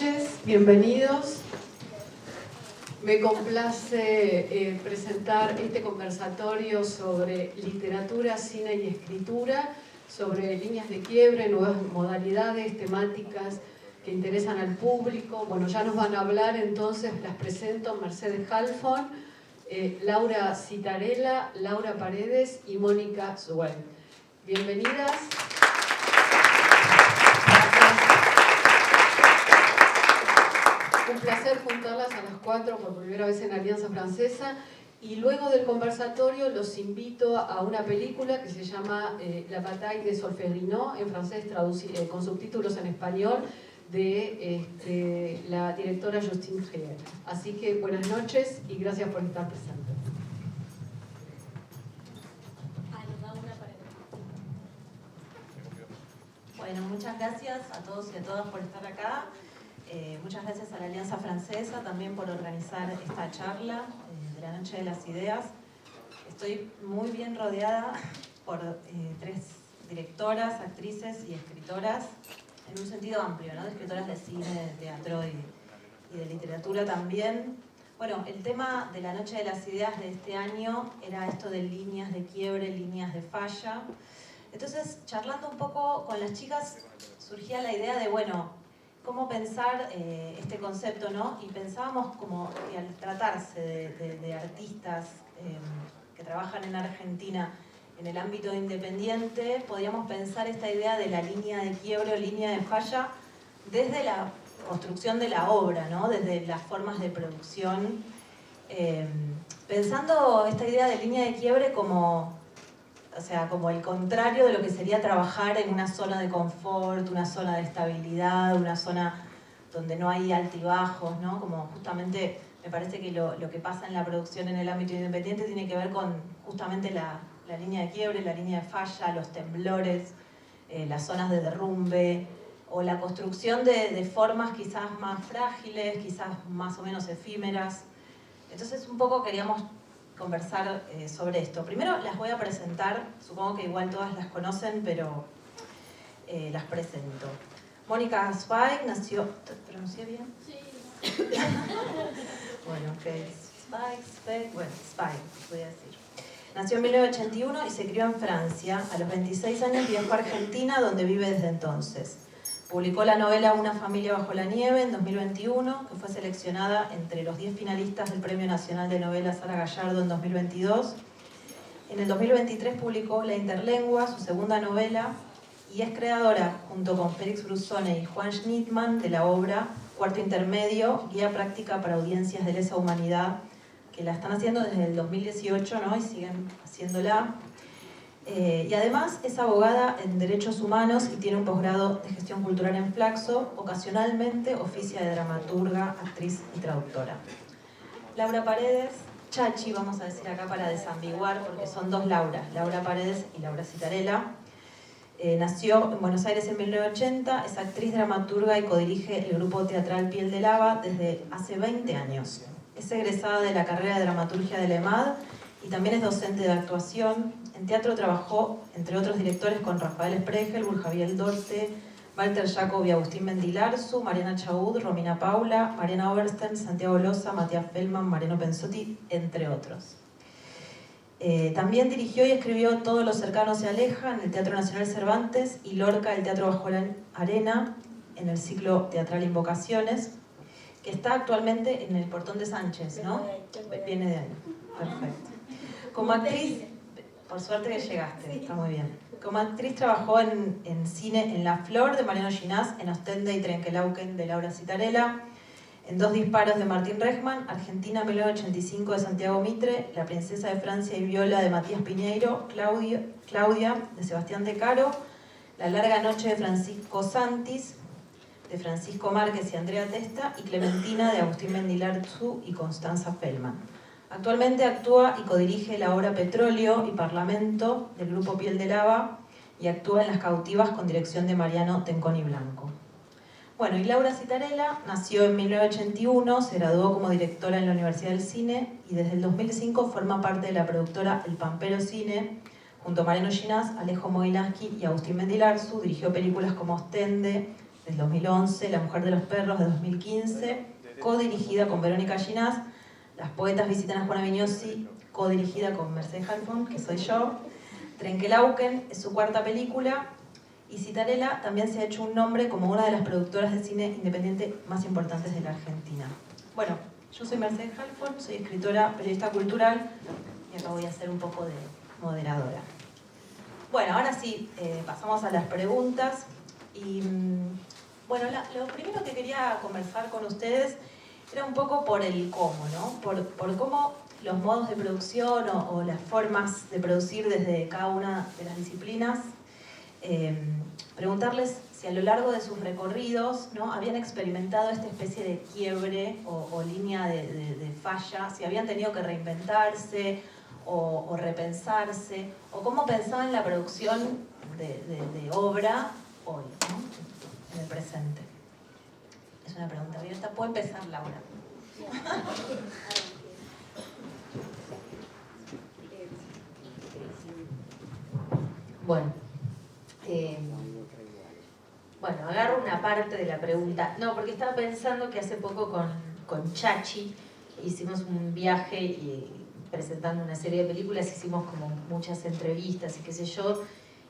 noches, bienvenidos. Me complace presentar este conversatorio sobre literatura, cine y escritura, sobre líneas de quiebre, nuevas modalidades, temáticas que interesan al público. Bueno, ya nos van a hablar, entonces las presento: Mercedes Halfon, Laura Citarella, Laura Paredes y Mónica Zweig. Bienvenidas. Un placer juntarlas a las 4 por primera vez en Alianza Francesa. Y luego del conversatorio los invito a una película que se llama La Bataille de Solferino, en francés con subtítulos en español, de la directora Justine Trier. Así que buenas noches y gracias por estar presentes. Bueno, muchas gracias a todos y a todas por estar acá. Muchas gracias a la Alianza Francesa también por organizar esta charla de la Noche de las Ideas. Estoy muy bien rodeada por tres directoras, actrices y escritoras, en un sentido amplio, ¿no? De escritoras de cine, de teatro y de literatura también. Bueno, el tema de la Noche de las Ideas de este año era esto de líneas de quiebre, líneas de falla. Entonces, charlando un poco con las chicas, surgía la idea de, bueno, cómo pensar este concepto, ¿no? Y pensábamos como que al tratarse de artistas que trabajan en Argentina en el ámbito independiente, podíamos pensar esta idea de la línea de quiebre o línea de falla desde la construcción de la obra, ¿no? Desde las formas de producción, pensando esta idea de línea de quiebre como el contrario de lo que sería trabajar en una zona de confort, una zona de estabilidad, una zona donde no hay altibajos, ¿no? Como justamente me parece que lo que pasa en la producción en el ámbito independiente tiene que ver con justamente la línea de quiebre, la línea de falla, los temblores, las zonas de derrumbe, o la construcción de formas quizás más frágiles, quizás más o menos efímeras. Entonces un poco queríamos conversar sobre esto. Primero las voy a presentar, supongo que igual todas las conocen, pero las presento. Mónica Zweig nació... ¿Te pronuncié bien? Sí. Bueno, ok. Zweig, voy a decir. Nació en 1981 y se crió en Francia. A los 26 años viajó a Argentina, donde vive desde entonces. Publicó la novela Una familia bajo la nieve en 2021, que fue seleccionada entre los 10 finalistas del Premio Nacional de Novela Sara Gallardo en 2022. En el 2023 publicó La Interlengua, su segunda novela, y es creadora, junto con Félix Brusone y Juan Schnittmann, de la obra Cuarto Intermedio, guía práctica para audiencias de lesa humanidad, que la están haciendo desde el 2018, ¿no? Y siguen haciéndola. Y además es abogada en Derechos Humanos y tiene un posgrado de Gestión Cultural en Flaxo. Ocasionalmente oficia de dramaturga, actriz y traductora. Laura Paredes, Chachi, vamos a decir acá para desambiguar, porque son dos Lauras, Laura Paredes y Laura Citarella. Nació en Buenos Aires en 1980, es actriz, dramaturga y codirige el grupo teatral Piel de Lava desde hace 20 años. Es egresada de la carrera de dramaturgia de la EMAD y también es docente de actuación. En teatro trabajó, entre otros directores, con Rafael Spregelburg, Burjaviel Dorte, Walter Jacob y Agustín Mendilarzu, Mariana Chaud, Romina Paula, Mariana Oberstern, Santiago Loza, Matías Feldman, Mariano Pensotti, entre otros. También dirigió y escribió Todo lo cercano se aleja en el Teatro Nacional Cervantes y Lorca, el Teatro Bajo la Arena, en el ciclo teatral Invocaciones, que está actualmente en el Portón de Sánchez, ¿no? Viene de ahí. Perfecto. Como actriz, por suerte que llegaste, está muy bien. Como actriz trabajó en cine en La Flor de Mariano Ginás, en Ostende y Trenkelauken de Laura Citarella, en Dos disparos de Martín Rechman, Argentina 1985 de Santiago Mitre, La princesa de Francia y Viola de Matías Piñeiro, Claudia de Sebastián De Caro, La larga noche de Francisco Santis, de Francisco Márquez y Andrea Testa, y Clementina de Agustín Mendilarzu y Constanza Feldman. Actualmente actúa y codirige la obra Petróleo y Parlamento del grupo Piel de Lava y actúa en Las cautivas con dirección de Mariano Tenconi Blanco. Bueno, y Laura Citarella nació en 1981, se graduó como directora en la Universidad del Cine y desde el 2005 forma parte de la productora El Pampero Cine. Junto a Mariano Ginás, Alejo Mogilansky y Agustín Mendilarzu dirigió películas como Ostende, del 2011, La mujer de los perros de 2015, codirigida con Verónica Ginás, Las poetas visitan a Juana Viñosi, codirigida con Mercedes Halfon, que soy yo, Trenkelauken es su cuarta película, y Citarella también se ha hecho un nombre como una de las productoras de cine independiente más importantes de la Argentina. Bueno, yo soy Mercedes Halfon, soy escritora, periodista cultural, y acá voy a hacer un poco de moderadora. Bueno, ahora sí, pasamos a las preguntas. Y bueno, lo primero que quería conversar con ustedes era un poco por el cómo, ¿no? Por cómo los modos de producción o las formas de producir desde cada una de las disciplinas. Preguntarles si a lo largo de sus recorridos, ¿no?, habían experimentado esta especie de quiebre o línea de falla, si habían tenido que reinventarse o repensarse, o cómo pensaban la producción de obra hoy, ¿no?, en el presente. Es una pregunta abierta. Puede empezar Laura. Bueno, agarro una parte de la pregunta. No, porque estaba pensando que hace poco con Chachi hicimos un viaje y presentando una serie de películas, hicimos como muchas entrevistas y qué sé yo,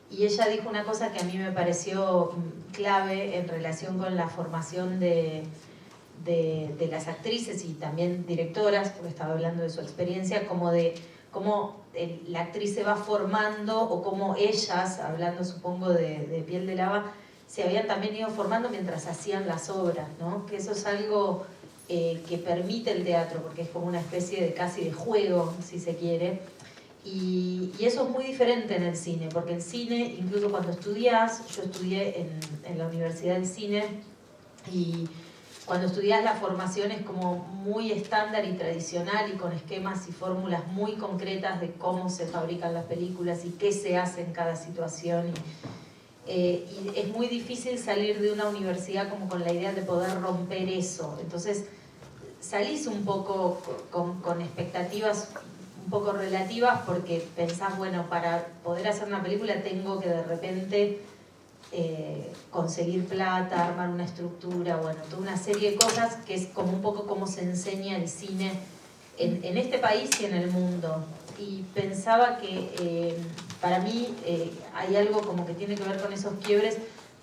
y ella dijo una cosa que a mí me pareció clave en relación con la formación de las actrices y también directoras, porque estaba hablando de su experiencia, como de cómo la actriz se va formando o cómo ellas, hablando supongo de Piel de Lava, se habían también ido formando mientras hacían las obras, ¿no? Que eso es algo que permite el teatro, porque es como una especie de casi de juego, si se quiere, y eso es muy diferente en el cine, porque el cine, incluso cuando estudiás, yo estudié en la Universidad del Cine, y cuando estudiás la formación es como muy estándar y tradicional y con esquemas y fórmulas muy concretas de cómo se fabrican las películas y qué se hace en cada situación. Y es muy difícil salir de una universidad como con la idea de poder romper eso. Entonces salís un poco con expectativas un poco relativas porque pensás, bueno, para poder hacer una película tengo que de repente conseguir plata, armar una estructura, bueno, toda una serie de cosas que es como un poco como se enseña el cine en este país y en el mundo. Y pensaba que para mí hay algo como que tiene que ver con esos quiebres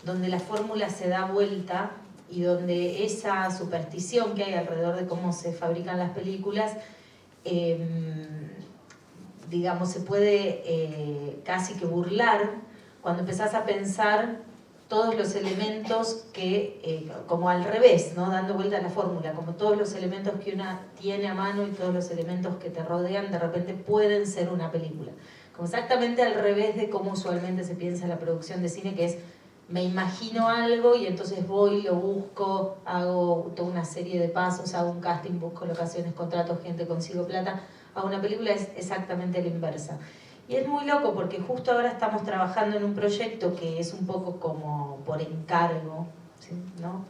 donde la fórmula se da vuelta y donde esa superstición que hay alrededor de cómo se fabrican las películas, digamos, se puede casi que burlar cuando empezás a pensar todos los elementos que, como al revés, ¿no?, dando vuelta a la fórmula, como todos los elementos que una tiene a mano y todos los elementos que te rodean de repente pueden ser una película. Como exactamente al revés de cómo usualmente se piensa en la producción de cine, que es me imagino algo y entonces voy, lo busco, hago toda una serie de pasos, hago un casting, busco locaciones, contrato gente, consigo plata. Hago una película es exactamente la inversa. Y es muy loco porque justo ahora estamos trabajando en un proyecto que es un poco como por encargo, ¿sí?, ¿no?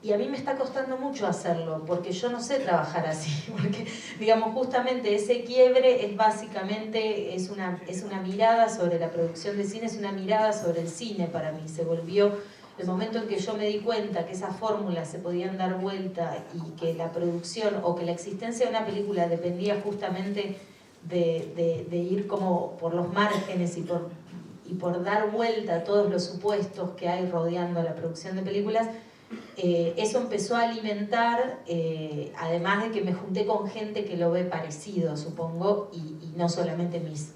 Y a mí me está costando mucho hacerlo porque yo no sé trabajar así, porque digamos justamente ese quiebre es básicamente es una mirada sobre la producción de cine, es una mirada sobre el cine para mí. Se volvió el momento en que yo me di cuenta que esas fórmulas se podían dar vuelta y que la producción o que la existencia de una película dependía justamente de ir como por los márgenes y por dar vuelta a todos los supuestos que hay rodeando la producción de películas. Eso empezó a alimentar, además de que me junté con gente que lo ve parecido, supongo, y no solamente mis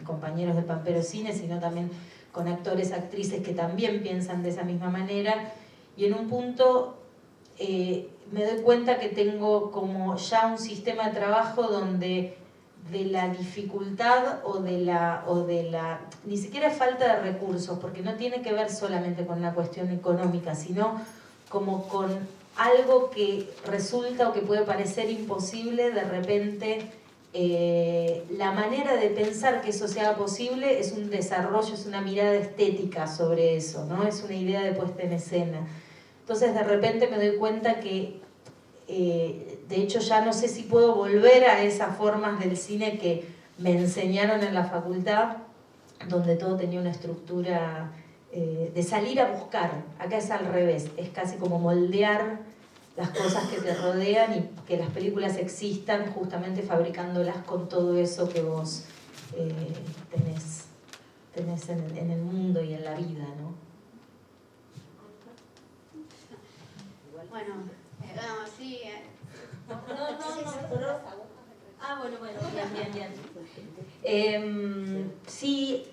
compañeros de Pampero Cine, sino también con actores, actrices que también piensan de esa misma manera, y en un punto me doy cuenta que tengo como ya un sistema de trabajo donde de la dificultad o de la ni siquiera falta de recursos, porque no tiene que ver solamente con la cuestión económica, sino como con algo que resulta o que puede parecer imposible, de repente la manera de pensar que eso sea posible es un desarrollo, es una mirada estética sobre eso, ¿no? Es una idea de puesta en escena. Entonces de repente me doy cuenta que de hecho ya no sé si puedo volver a esas formas del cine que me enseñaron en la facultad, donde todo tenía una estructura de salir a buscar. Acá es al revés, es casi como moldear las cosas que te rodean y que las películas existan justamente fabricándolas con todo eso que vos tenés en el mundo y en la vida, ¿no? Bueno, sí. No. Ah, bueno, bien. Sí,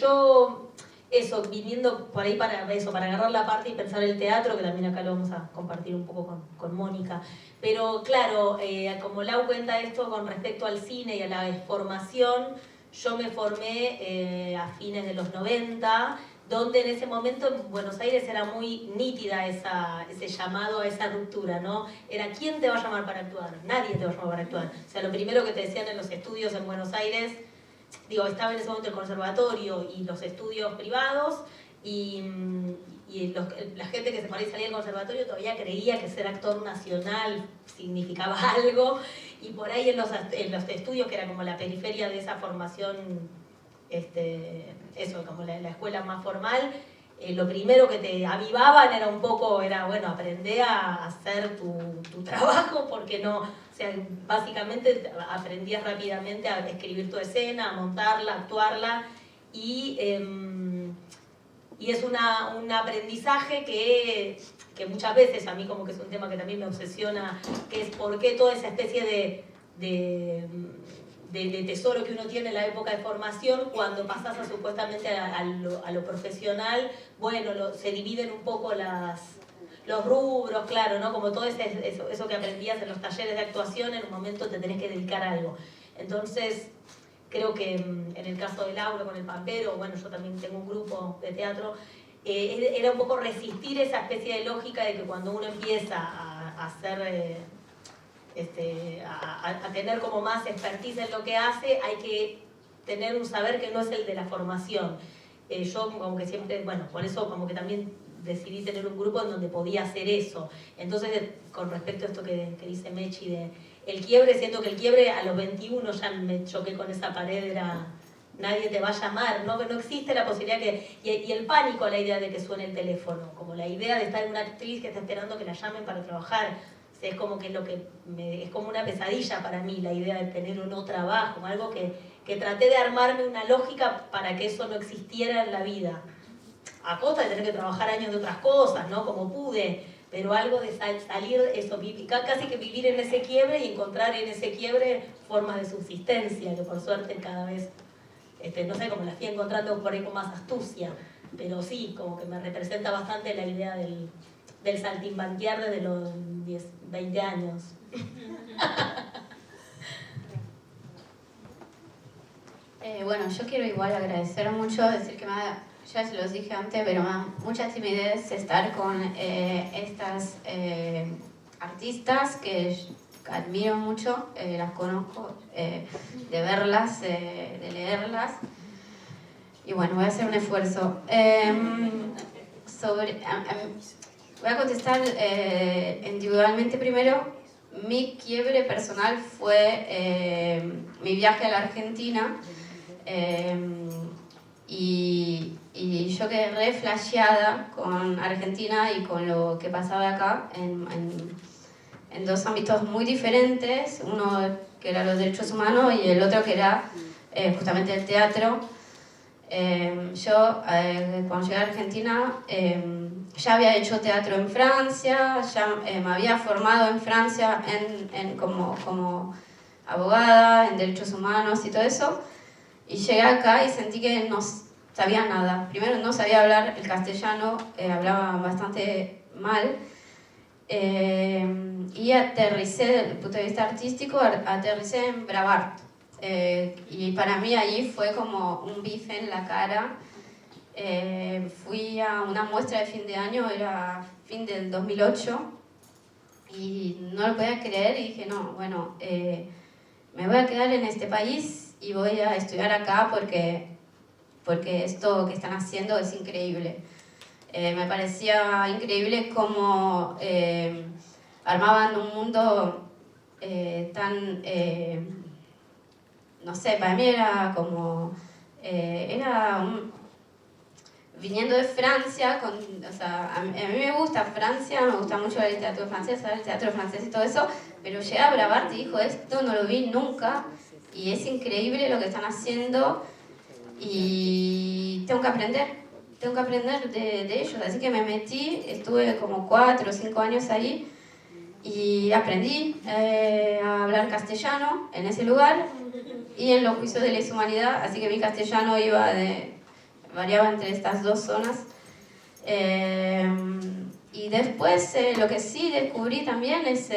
yo, eso, viniendo por ahí para agarrar la parte y pensar el teatro, que también acá lo vamos a compartir un poco con Mónica. Pero claro, como Lau cuenta esto con respecto al cine y a la formación, yo me formé a fines de los 90, donde en ese momento en Buenos Aires era muy nítida ese llamado a esa ruptura, ¿no? Era ¿quién te va a llamar para actuar? Nadie te va a llamar para actuar. O sea, lo primero que te decían en los estudios en Buenos Aires, estaba en ese momento el conservatorio y los estudios privados, y la gente que por ahí salía del conservatorio todavía creía que ser actor nacional significaba algo, y por ahí en los estudios, que era como la periferia de esa formación, como la escuela más formal, lo primero que te avivaban era bueno, aprender a hacer tu trabajo, porque no, o sea, básicamente aprendías rápidamente a escribir tu escena, a montarla, a actuarla, y es un aprendizaje que muchas veces, a mí como que es un tema que también me obsesiona, que es por qué toda esa especie de tesoro que uno tiene en la época de formación, cuando pasás supuestamente a lo profesional, bueno, se dividen un poco los rubros, claro, ¿no? Como todo eso que aprendías en los talleres de actuación, en un momento te tenés que dedicar a algo. Entonces, creo que en el caso de Laura con el Pampero, bueno, yo también tengo un grupo de teatro, era un poco resistir esa especie de lógica de que cuando uno empieza a hacer... a tener como más expertise en lo que hace, hay que tener un saber que no es el de la formación. Yo como que siempre, bueno, por eso como que también decidí tener un grupo en donde podía hacer eso. Entonces, con respecto a esto que dice Mechi de el quiebre, siento que el quiebre a los 21 ya me choqué con esa pared, era nadie te va a llamar, no existe la posibilidad y el pánico a la idea de que suene el teléfono, como la idea de estar en una actriz que está esperando que la llamen para trabajar. Es como que es como una pesadilla para mí, la idea de tener un no trabajo, algo que traté de armarme una lógica para que eso no existiera en la vida. A costa de tener que trabajar años de otras cosas, ¿no? Como pude, pero algo de salir, eso, casi que vivir en ese quiebre y encontrar en ese quiebre formas de subsistencia, que por suerte cada vez, no sé, como las fui encontrando por ahí con más astucia, pero sí, como que me representa bastante la idea del saltimbanquear desde los 20 años. Bueno, yo quiero igual agradecer mucho, decir que ya se los dije antes, pero me da mucha timidez estar con estas artistas que admiro mucho, las conozco, de verlas, de leerlas. Y bueno, voy a hacer un esfuerzo. Voy a contestar individualmente primero. Mi quiebre personal fue mi viaje a la Argentina, y yo quedé re flasheada con Argentina y con lo que pasaba acá en dos ámbitos muy diferentes, uno que era los derechos humanos y el otro que era justamente el teatro. Yo cuando llegué a Argentina ya había hecho teatro en Francia, ya me había formado en Francia como abogada en derechos humanos y todo eso, y llegué acá y sentí que no sabía nada. Primero no sabía hablar el castellano, hablaba bastante mal, y aterricé desde el punto de vista artístico, aterricé en Brabant. Y para mí allí fue como un bife en la cara. Fui a una muestra de fin de año, era fin del 2008, y no lo podía creer y dije, no, bueno, me voy a quedar en este país y voy a estudiar acá porque esto que están haciendo es increíble. Me parecía increíble cómo armaban un mundo tan... no sé, para mí era como... viniendo de Francia, o sea, a mí me gusta Francia, me gusta mucho la literatura francesa, el teatro francés y todo eso, pero llegué a Bravart y dijo, esto no lo vi nunca, y es increíble lo que están haciendo, y tengo que aprender de ellos, así que me metí, estuve como 4 o 5 años ahí, y aprendí a hablar castellano en ese lugar, y en los juicios de lesa humanidad, así que mi castellano variaba entre estas dos zonas. Y después lo que sí descubrí también es,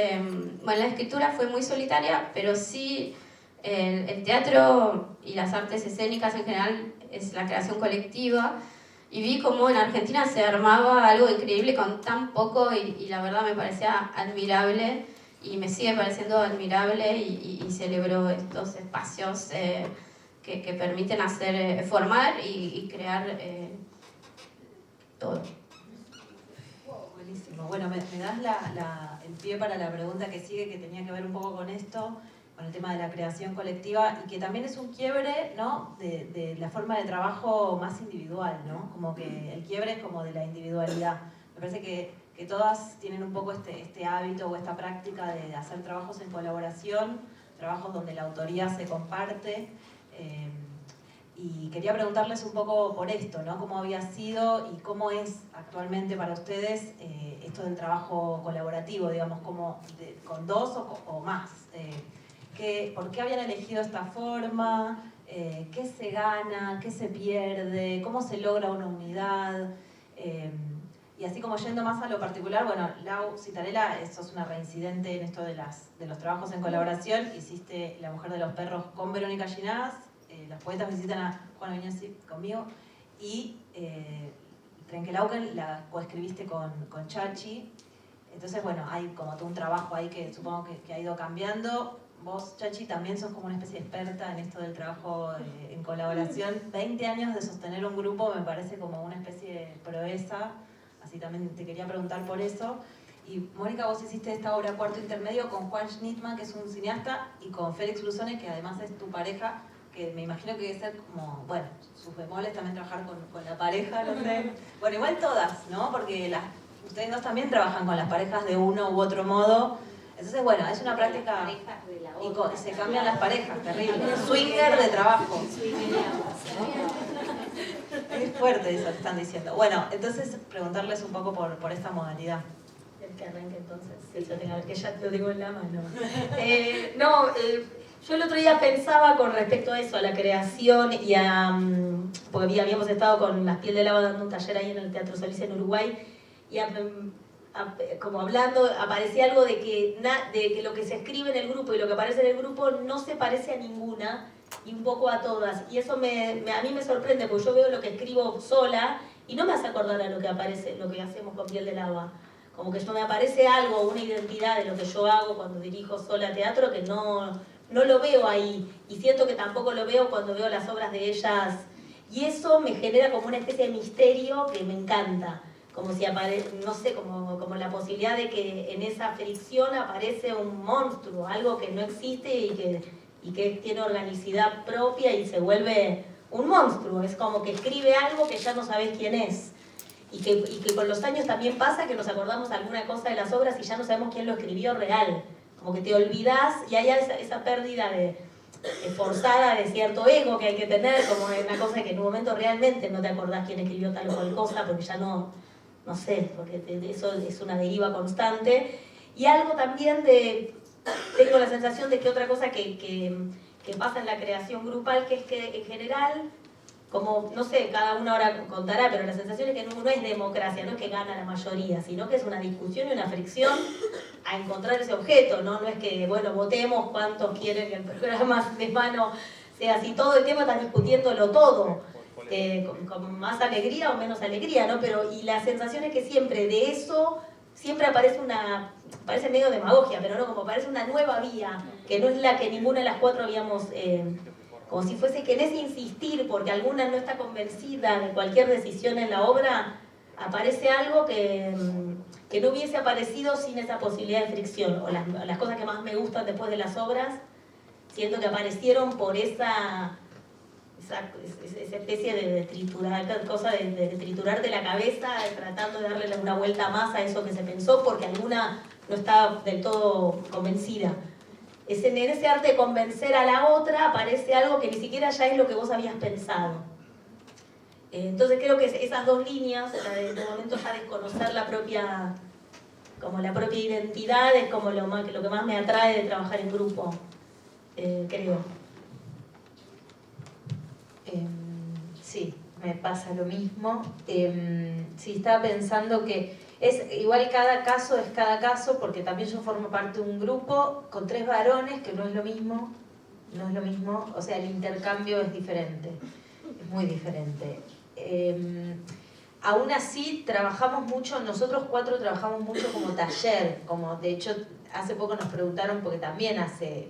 bueno, la escritura fue muy solitaria, pero sí el teatro y las artes escénicas en general es la creación colectiva, y vi cómo en Argentina se armaba algo increíble con tan poco, y la verdad me parecía admirable, y me sigue pareciendo admirable, y celebro estos espacios que permiten formar y crear todo. Buenísimo. Bueno, me das el pie para la pregunta que sigue, que tenía que ver un poco con esto, con el tema de la creación colectiva, y que también es un quiebre, ¿no?, de la forma de trabajo más individual, ¿no? Como que el quiebre es como de la individualidad. Me parece que todas tienen un poco este hábito o esta práctica de hacer trabajos en colaboración, trabajos donde la autoría se comparte, y quería preguntarles un poco por esto, ¿no? ¿Cómo había sido y cómo es actualmente para ustedes esto del trabajo colaborativo, digamos, con dos o más? ¿Por qué habían elegido esta forma? ¿Qué se gana? ¿Qué se pierde? ¿Cómo se logra una unidad? Y así como yendo más a lo particular, bueno, Lau Citarella, sos una reincidente en esto de los trabajos en colaboración. Hiciste La mujer de los perros con Verónica Ginás, Los poetas visitan a Juana Viñesi conmigo, y Trenkelauken la coescribiste con Chachi. Entonces, bueno, hay como todo un trabajo ahí que supongo que ha ido cambiando. Vos, Chachi, también sos como una especie de experta en esto del trabajo en colaboración. 20 años de sostener un grupo me parece como una especie de proeza, así también te quería preguntar por eso. Y Mónica, vos hiciste esta obra Cuarto Intermedio con Juan Schnittmann, que es un cineasta, y con Félix Brusone, que además es tu pareja, que me imagino que debe ser como, bueno, sus bemoles también trabajar con la pareja, no sé. Bueno, igual todas, ¿no? Porque ustedes dos también trabajan con las parejas de uno u otro modo. Entonces, bueno, es una práctica, y se cambian las parejas, terrible. Swinger de trabajo. Es fuerte eso que están diciendo. Bueno, entonces preguntarles un poco por esta modalidad. El que arranque entonces, que ya lo digo en la mano. Yo el otro día pensaba con respecto a eso, a la creación y porque habíamos estado con Las Piel de Lava dando un taller ahí en el Teatro Solís en Uruguay, y como hablando, aparecía algo de que lo que se escribe en el grupo y lo que aparece en el grupo no se parece a ninguna y un poco a todas. Y eso a mí me sorprende, porque yo veo lo que escribo sola y no me hace acordar a lo que hacemos con Piel de Lava. Como que me aparece algo, una identidad de lo que yo hago cuando dirijo sola teatro que no lo veo ahí, y siento que tampoco lo veo cuando veo las obras de ellas, y eso me genera como una especie de misterio que me encanta, como si no sé, como la posibilidad de que en esa fricción aparece un monstruo, algo que no existe y que tiene organicidad propia y se vuelve un monstruo. Es como que escribe algo que ya no sabes quién es, y que con los años también pasa que nos acordamos alguna cosa de las obras y ya no sabemos quién lo escribió real. Como que te olvidás y hay esa pérdida forzada de cierto ego que hay que tener, como una cosa que en un momento realmente no te acordás quién escribió tal o cual cosa, porque ya no sé, porque eso es una deriva constante. Y algo también tengo la sensación de que otra cosa que pasa en la creación grupal, que es que en general, como, no sé, cada uno ahora contará, pero la sensación es que no es democracia, no es que gana la mayoría, sino que es una discusión y una fricción a encontrar ese objeto, ¿no? No es que, bueno, votemos cuántos quieren que el programa de mano sea así, todo el tiempo están discutiéndolo todo, con más alegría o menos alegría, ¿no? Y la sensación es que siempre de eso, siempre parece medio demagogia, pero no, como parece una nueva vía, que no es la que ninguna de las cuatro habíamos... como si fuese que en ese insistir, porque alguna no está convencida de cualquier decisión en la obra, aparece algo que no hubiese aparecido sin esa posibilidad de fricción. O las cosas que más me gustan después de las obras, siento que aparecieron por esa esa especie de triturar, cosa de triturarte la cabeza, tratando de darle una vuelta más a eso que se pensó, porque alguna no estaba del todo convencida. En ese arte de convencer a la otra aparece algo que ni siquiera ya es lo que vos habías pensado. Entonces creo que esas dos líneas, la de momento ya desconocer la propia identidad, es como lo que más me atrae de trabajar en grupo, creo. Sí, me pasa lo mismo. Sí, estaba pensando que es igual cada caso es cada caso, porque también yo formo parte de un grupo con 3 varones, que no es lo mismo, o sea, el intercambio es diferente, es muy diferente. Aún así trabajamos mucho, nosotros 4 trabajamos mucho como taller, como de hecho hace poco nos preguntaron, porque también hace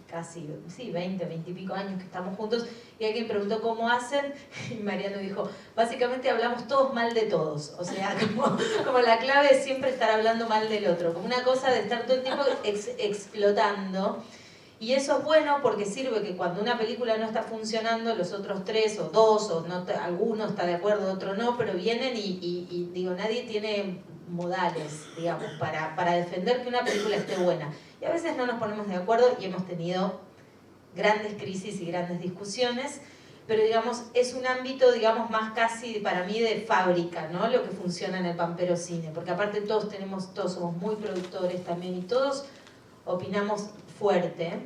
casi, 20 y pico años que estamos juntos, y alguien preguntó cómo hacen, y Mariano dijo, básicamente hablamos todos mal de todos, o sea, como la clave es siempre estar hablando mal del otro, como una cosa de estar todo el tiempo explotando, y eso es bueno porque sirve que cuando una película no está funcionando, los otros 3 o 2, o no, alguno está de acuerdo, otro no, pero vienen y digo, nadie tiene modales, digamos, para defender que una película esté buena. Y a veces no nos ponemos de acuerdo y hemos tenido grandes crisis y grandes discusiones, pero digamos, es un ámbito, digamos, más casi para mí de fábrica, ¿no? Lo que funciona en el Pampero Cine, porque aparte todos somos muy productores también y todos opinamos fuerte.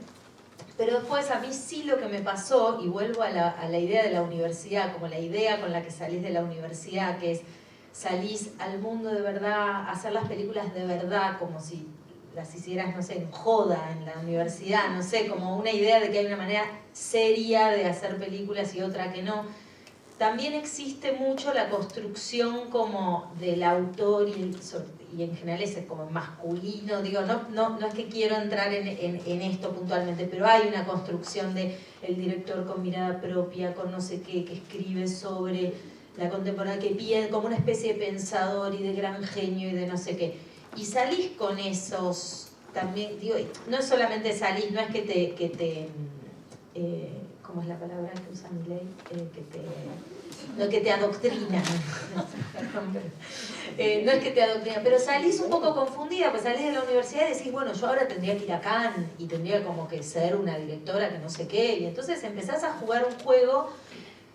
Pero después a mí sí lo que me pasó, y vuelvo a la idea de la universidad, como la idea con la que salís de la universidad, que es salís al mundo de verdad, hacer las películas de verdad, como si las hicieras, no sé, en joda en la universidad, no sé, como una idea de que hay una manera seria de hacer películas y otra que no. También existe mucho la construcción como del autor y en general es como masculino, digo, no es que quiero entrar en esto puntualmente, pero hay una construcción de el director con mirada propia, con no sé qué, que escribe sobre la contemporánea, que pide como una especie de pensador y de gran genio y de no sé qué. Y salís con esos, también, digo, no es solamente salís, no es que te ¿cómo es la palabra que usa Milei? No que te adoctrina. No es que te adoctrina, pero salís un poco confundida, pues salís de la universidad y decís, bueno, yo ahora tendría que ir a Cannes y tendría como que ser una directora que no sé qué, y entonces empezás a jugar un juego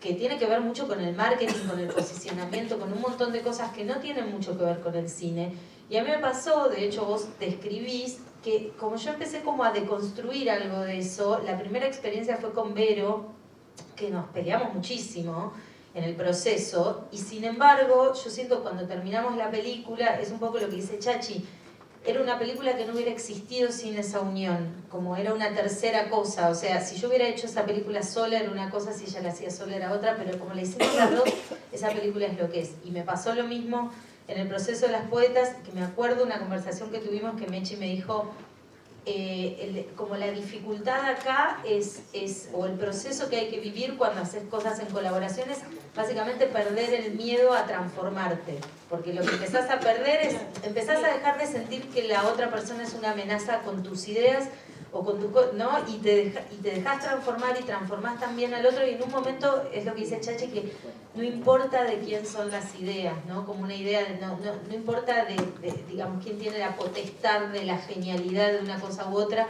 que tiene que ver mucho con el marketing, con el posicionamiento, con un montón de cosas que no tienen mucho que ver con el cine. Y a mí me pasó, de hecho vos describís, que como yo empecé como a deconstruir algo de eso, la primera experiencia fue con Vero, que nos peleamos muchísimo en el proceso, y sin embargo, yo siento cuando terminamos la película, es un poco lo que dice Chachi, era una película que no hubiera existido sin esa unión, como era una tercera cosa, o sea, si yo hubiera hecho esa película sola era una cosa, si ella la hacía sola era otra, pero como la hicimos las dos, esa película es lo que es. Y me pasó lo mismo en el proceso de las poetas, que me acuerdo una conversación que tuvimos que Mechi me dijo, como la dificultad acá o el proceso que hay que vivir cuando haces cosas en colaboraciones, básicamente perder el miedo a transformarte, porque lo que empezás a perder es, empezás a dejar de sentir que la otra persona es una amenaza con tus ideas o con tu, ¿no? Y te dejas transformar y transformás también al otro, y en un momento es lo que dice Chachi, que no importa de quién son las ideas, ¿no? Como una idea de, no importa de digamos, quién tiene la potestad de la genialidad de una cosa u otra,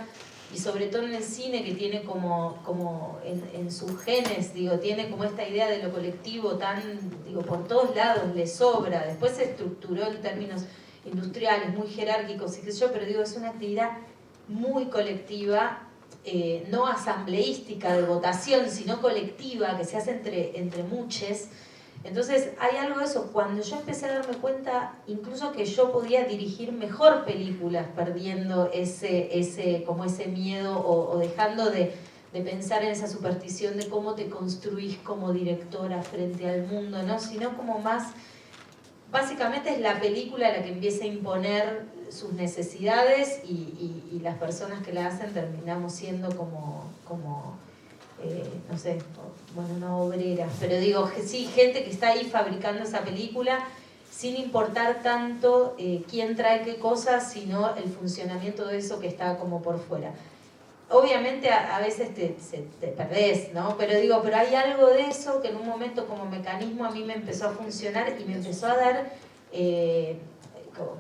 y sobre todo en el cine, que tiene como en sus genes, digo, tiene como esta idea de lo colectivo tan, digo, por todos lados le sobra. Después se estructuró en términos industriales, muy jerárquicos y qué sé yo, pero digo, es una actividad muy colectiva, no asambleística de votación, sino colectiva, que se hace entre muchos. Entonces hay algo de eso. Cuando yo empecé a darme cuenta, incluso que yo podía dirigir mejor películas, perdiendo como ese miedo o dejando de pensar en esa superstición de cómo te construís como directora frente al mundo, ¿no? Sino como más, básicamente es la película la que empieza a imponer sus necesidades y las personas que la hacen terminamos siendo como no sé, bueno, no obreras, pero digo, sí, gente que está ahí fabricando esa película sin importar tanto quién trae qué cosas, sino el funcionamiento de eso que está como por fuera. obviamente a veces te perdés, ¿no? Pero hay algo de eso que en un momento como mecanismo a mí me empezó a funcionar y me empezó a dar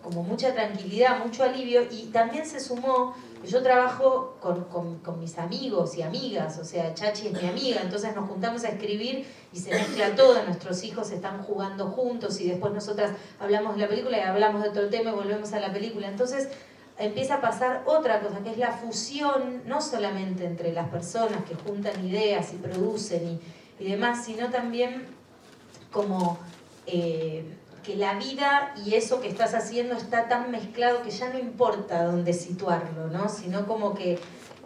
como mucha tranquilidad, mucho alivio, y también se sumó que yo trabajo con mis amigos y amigas, o sea, Chachi es mi amiga, entonces nos juntamos a escribir y se mezcla todo, nuestros hijos están jugando juntos y después nosotras hablamos de la película y hablamos de otro tema y volvemos a la película, entonces empieza a pasar otra cosa, que es la fusión, no solamente entre las personas que juntan ideas y producen y demás, sino también como que la vida y eso que estás haciendo está tan mezclado que ya no importa dónde situarlo, ¿no? Sino como que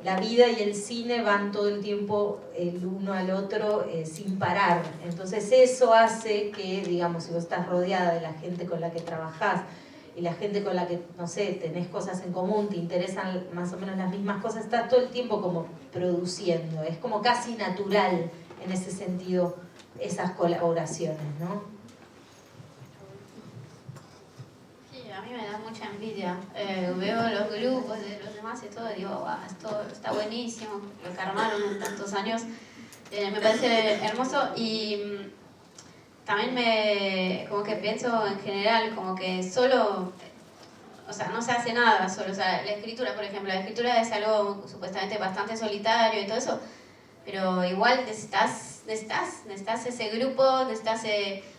la vida y el cine van todo el tiempo el uno al otro sin parar. Entonces eso hace que, digamos, si vos estás rodeada de la gente con la que trabajás y la gente con la que, no sé, tenés cosas en común, te interesan más o menos las mismas cosas, estás todo el tiempo como produciendo. Es como casi natural en ese sentido esas colaboraciones, ¿no? A mí me da mucha envidia. Veo los grupos de los demás y todo, y digo, wow, esto está buenísimo, lo que armaron en tantos años. Me parece hermoso y también como que pienso en general, como que solo, o sea, no se hace nada solo. O sea, la escritura, por ejemplo, la escritura es algo supuestamente bastante solitario y todo eso, pero igual necesitas ese grupo, necesitas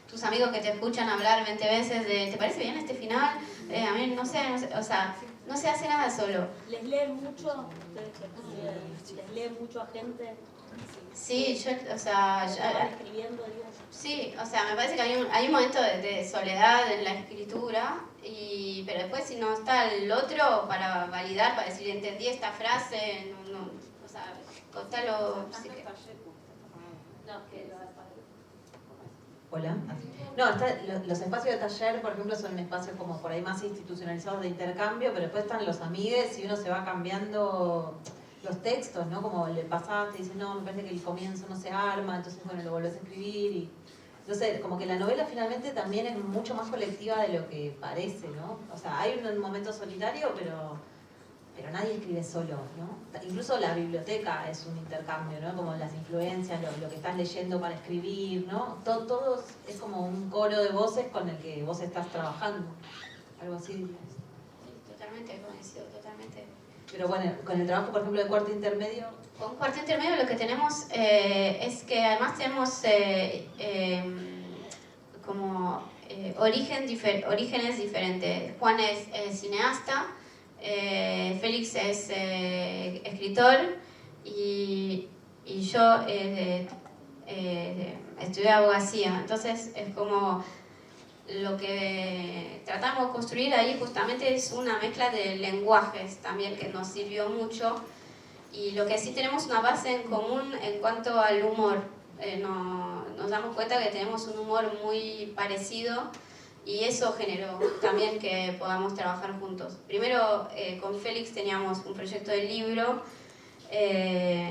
tus amigos que te escuchan hablar 20 veces de ¿te parece bien este final? A mí no sé, o sea, no se hace nada solo. ¿Les leen mucho? ¿Les leen mucho a gente? Sí, yo, o sea... ¿Estaban escribiendo, digo? Sí, o sea, me parece que hay un momento de soledad en la escritura, pero después si no está el otro para validar, para decir entendí esta frase, no, o sea, contalo... Sí que... Hola. No, los espacios de taller, por ejemplo, son espacios como por ahí más institucionalizados de intercambio, pero después están los amigues y uno se va cambiando los textos, ¿no? Como le pasaste y dices, no, me parece que el comienzo no se arma, entonces bueno, lo volvés a escribir y... Entonces, como que la novela finalmente también es mucho más colectiva de lo que parece, ¿no? O sea, hay un momento solitario, pero nadie escribe solo, ¿no? Incluso la biblioteca es un intercambio, ¿no? Como las influencias, lo que estás leyendo para escribir, ¿no? Todo es como un coro de voces con el que vos estás trabajando. Algo así. Sí, totalmente, coincido, totalmente. Pero bueno, con el trabajo, por ejemplo, de cuarto intermedio... Con cuarto intermedio lo que tenemos es que además tenemos como orígenes diferentes. Juan es cineasta, Félix es escritor y yo estudié abogacía. Entonces es como lo que tratamos de construir ahí justamente es una mezcla de lenguajes también que nos sirvió mucho. Y lo que sí tenemos una base en común en cuanto al humor. Nos damos cuenta que tenemos un humor muy parecido y eso generó también que podamos trabajar juntos. Primero con Félix teníamos un proyecto de libro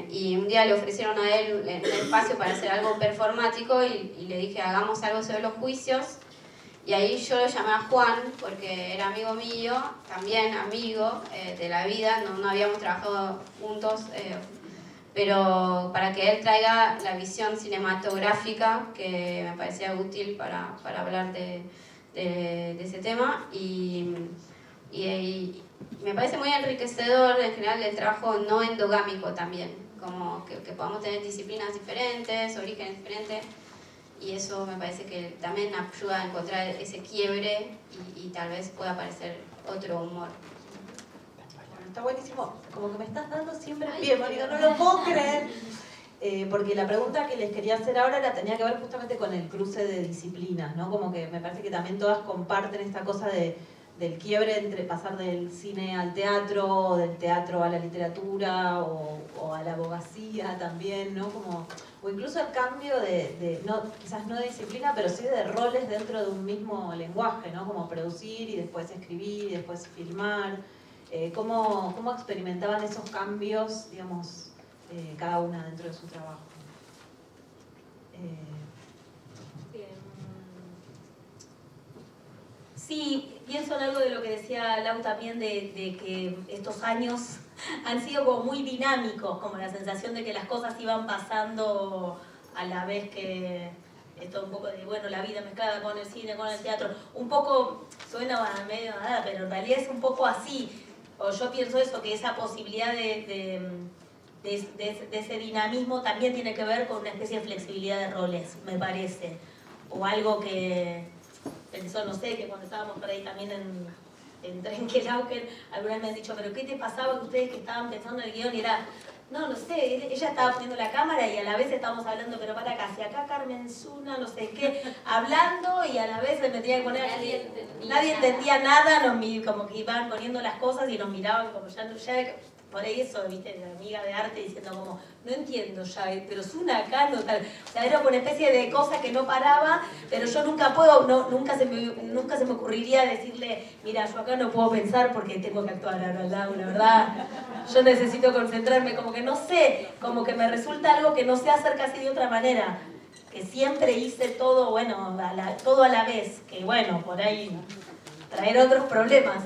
y un día le ofrecieron a él un espacio para hacer algo performático y le dije hagamos algo sobre los juicios. Y ahí yo lo llamé a Juan porque era amigo mío, también amigo de la vida, no habíamos trabajado juntos, pero para que él traiga la visión cinematográfica que me parecía útil para hablar de ese tema y me parece muy enriquecedor en general el trabajo no endogámico también, como que podamos tener disciplinas diferentes, orígenes diferentes. Y eso me parece que también ayuda a encontrar ese quiebre y tal vez pueda aparecer otro humor. Bueno, está buenísimo. Como que me estás dando siempre el pie, Mónica, no lo puedo creer. Porque la pregunta que les quería hacer ahora tenía que ver justamente con el cruce de disciplinas, ¿no? Como que me parece que también todas comparten esta cosa del quiebre entre pasar del cine al teatro, o del teatro a la literatura, o a la abogacía también, ¿no? Como... O incluso el cambio quizás no de disciplina, pero sí de roles dentro de un mismo lenguaje, ¿no? Como producir y después escribir y después filmar. ¿Cómo experimentaban esos cambios, digamos, cada una dentro de su trabajo? Sí, pienso en algo de lo que decía Lau también, de que estos años han sido como muy dinámicos, como la sensación de que las cosas iban pasando a la vez que esto un poco de, bueno, la vida mezclada con el cine, con el teatro, un poco, suena medio nada, pero en realidad es un poco así, o yo pienso eso, que esa posibilidad de ese dinamismo también tiene que ver con una especie de flexibilidad de roles, me parece, o algo que pensó, no sé, que cuando estábamos por ahí también en Trenkelauken, algunas me han dicho, pero ¿qué te pasaba que ustedes que estaban pensando en el guión? Y era, no sé, ella estaba poniendo la cámara y a la vez estábamos hablando, pero para acá, si acá Carmen Zuna, no sé qué, hablando y a la vez me tenía que poner, nadie entendía nada, como que iban poniendo las cosas y nos miraban como ya por ahí eso, viste, la amiga de arte diciendo como, no entiendo ya, pero Zuna acá no tal. O sea, era como una especie de cosa que no paraba, pero yo nunca puedo, nunca se me ocurriría decirle, mira, yo acá no puedo pensar porque tengo que actuar ahora al lado, la verdad. Yo necesito concentrarme, como que no sé, como que me resulta algo que no sé hacer casi de otra manera. Que siempre hice todo, bueno, todo a la vez, que bueno, por ahí traer otros problemas.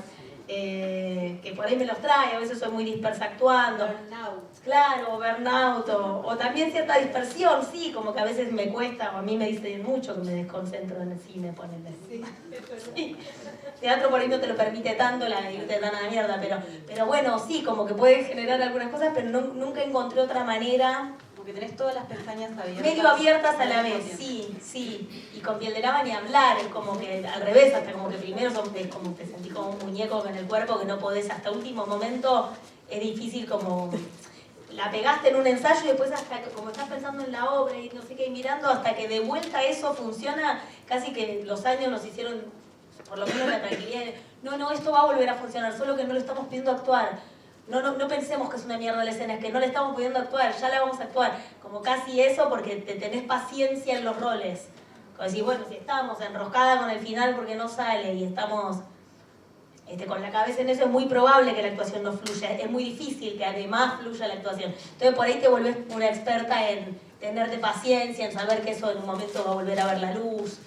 Que por ahí me los trae, a veces soy muy dispersa actuando. Burnout. Claro, burnout, o también cierta dispersión, sí, como que a veces me cuesta, o a mí me dicen mucho que me desconcentro en el cine, ponele. Sí. Teatro por ahí no te lo permite tanto, irte tan a la mierda, pero bueno, sí, como que puede generar algunas cosas, pero nunca encontré otra manera. Que tenés todas las pestañas abiertas. Medio abiertas a la vez, sí. Y con piel de lava ni hablar, es como que al revés, hasta como que primero es como te sentís como un muñeco en el cuerpo que no podés hasta último momento, es difícil como la pegaste en un ensayo y después hasta que, como estás pensando en la obra y no sé qué, y mirando hasta que de vuelta eso funciona, casi que los años nos hicieron, por lo menos la tranquilidad, no, esto va a volver a funcionar, solo que no lo estamos pidiendo actuar. No pensemos que es una mierda la escena, es que no le estamos pudiendo actuar, ya la vamos a actuar. Como casi eso porque te tenés paciencia en los roles. Como decir, bueno, si estamos enroscada con el final porque no sale y estamos con la cabeza en eso, es muy probable que la actuación no fluya. Es muy difícil que además fluya la actuación. Entonces por ahí te volvés una experta en tenerte paciencia, en saber que eso en un momento va a volver a ver la luz.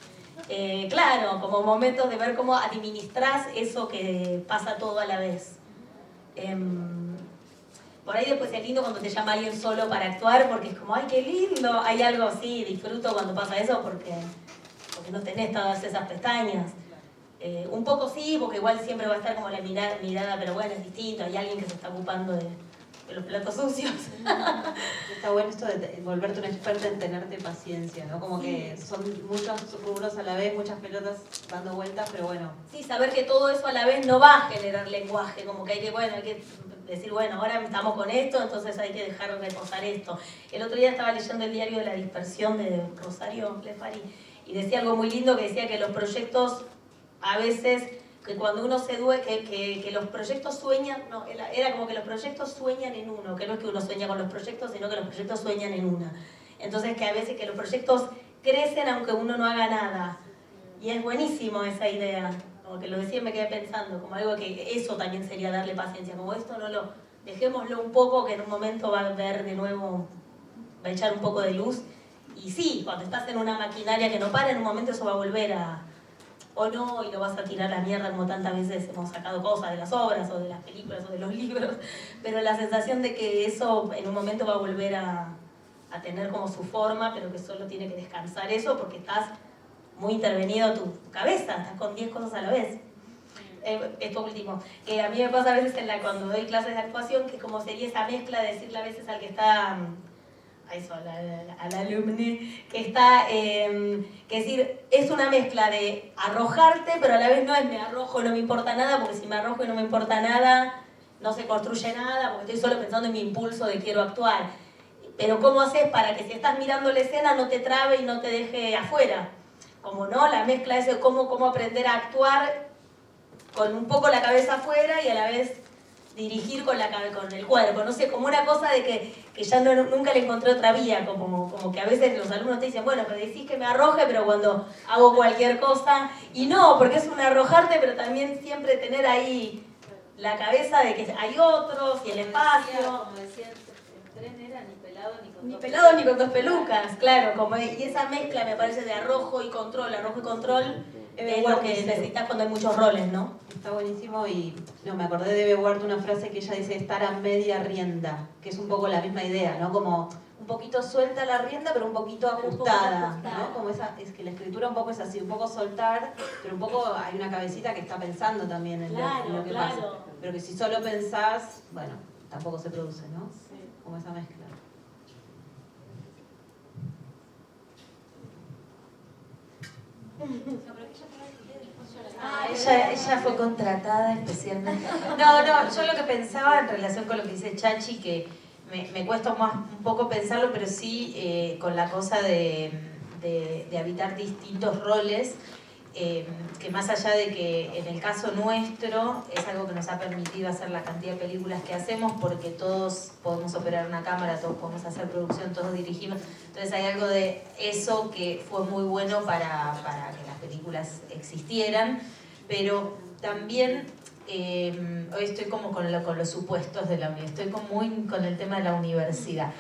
Claro, como momentos de ver cómo administrás eso que pasa todo a la vez. Por ahí después es lindo cuando te llama alguien solo para actuar porque es como, ¡ay, qué lindo! Hay algo así, disfruto cuando pasa eso porque no tenés todas esas pestañas. Un poco sí, porque igual siempre va a estar como la mirada, pero bueno, es distinto, hay alguien que se está ocupando de los platos sucios. Está bueno esto de volverte una experta en tenerte paciencia, ¿no? Como que son muchos rubros a la vez, muchas pelotas dando vueltas, pero bueno. Sí, saber que todo eso a la vez no va a generar lenguaje, como que hay que decir, bueno, ahora estamos con esto, entonces hay que dejar reposar esto. El otro día estaba leyendo el diario de la dispersión de Rosario Lefari y decía algo muy lindo que decía que los proyectos a veces, que cuando uno se duele, que los proyectos sueñan, no, era como que los proyectos sueñan en uno, que no es que uno sueña con los proyectos, sino que los proyectos sueñan en una. Entonces que a veces que los proyectos crecen aunque uno no haga nada. Y es buenísimo esa idea, como que lo decía y me quedé pensando, como algo que eso también sería darle paciencia, como esto dejémoslo un poco que en un momento va a ver de nuevo, va a echar un poco de luz. Y sí, cuando estás en una maquinaria que no para, en un momento eso va a volver a... o no, y lo vas a tirar a la mierda como tantas veces hemos sacado cosas de las obras o de las películas o de los libros, pero la sensación de que eso en un momento va a volver a tener como su forma, pero que solo tiene que descansar eso porque estás muy intervenido tu cabeza, estás con 10 cosas a la vez. Esto último, que a mí me pasa a veces cuando doy clases de actuación, que como sería esa mezcla de decirle a veces al que está... a eso, al alumni, que está, que decir, es una mezcla de arrojarte, pero a la vez no es me arrojo, no me importa nada, porque si me arrojo y no me importa nada, no se construye nada, porque estoy solo pensando en mi impulso de quiero actuar. Pero ¿cómo haces para que si estás mirando la escena no te trabe y no te deje afuera? Como no, la mezcla es de cómo aprender a actuar con un poco la cabeza afuera y a la vez dirigir con el cuerpo, no sé, como una cosa de que ya nunca le encontré otra vía, como que a veces los alumnos te dicen, bueno, pero decís que me arroje, pero cuando hago cualquier cosa, y no, porque es un arrojarte, pero también siempre tener ahí la cabeza de que hay otros y el espacio. Como decía, el tren era ni pelado ni con dos pelucas, claro, y esa mezcla me parece de arrojo y control, es lo que necesitas cuando hay muchos roles, ¿no? Está buenísimo y no, me acordé de Bebe Ward una frase que ella dice estar a media rienda, que es un poco la misma idea, ¿no? Como un poquito suelta la rienda, pero un poquito ajustada, ¿no? Como es que la escritura un poco es así, un poco soltar, pero un poco hay una cabecita que está pensando también en lo que pasa. Pero que si solo pensás, bueno, tampoco se produce, ¿no? Sí. Como esa mezcla. Ella fue contratada especialmente. No, yo lo que pensaba en relación con lo que dice Chachi, que me cuesta un poco pensarlo, pero sí con la cosa de habitar distintos roles, que más allá de que en el caso nuestro es algo que nos ha permitido hacer la cantidad de películas que hacemos, porque todos podemos operar una cámara, todos podemos hacer producción, todos dirigimos. Entonces hay algo de eso que fue muy bueno para que las películas existieran, pero también hoy estoy como con los supuestos de la universidad, estoy muy con el tema de la universidad.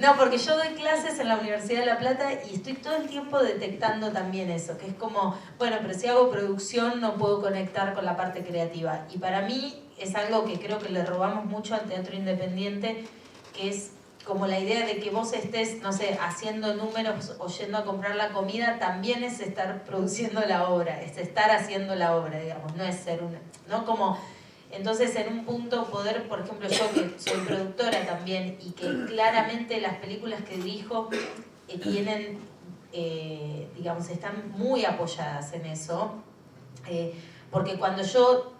No, porque yo doy clases en la Universidad de La Plata y estoy todo el tiempo detectando también eso, que es como, bueno, pero si hago producción no puedo conectar con la parte creativa. Y para mí es algo que creo que le robamos mucho al teatro independiente, que es como la idea de que vos estés, no sé, haciendo números o yendo a comprar la comida, también es estar produciendo la obra, es estar haciendo la obra, digamos, no es ser una, ¿no? Como, entonces en un punto poder, por ejemplo, yo que soy productora también y que claramente las películas que dirijo tienen, digamos, están muy apoyadas en eso, porque cuando yo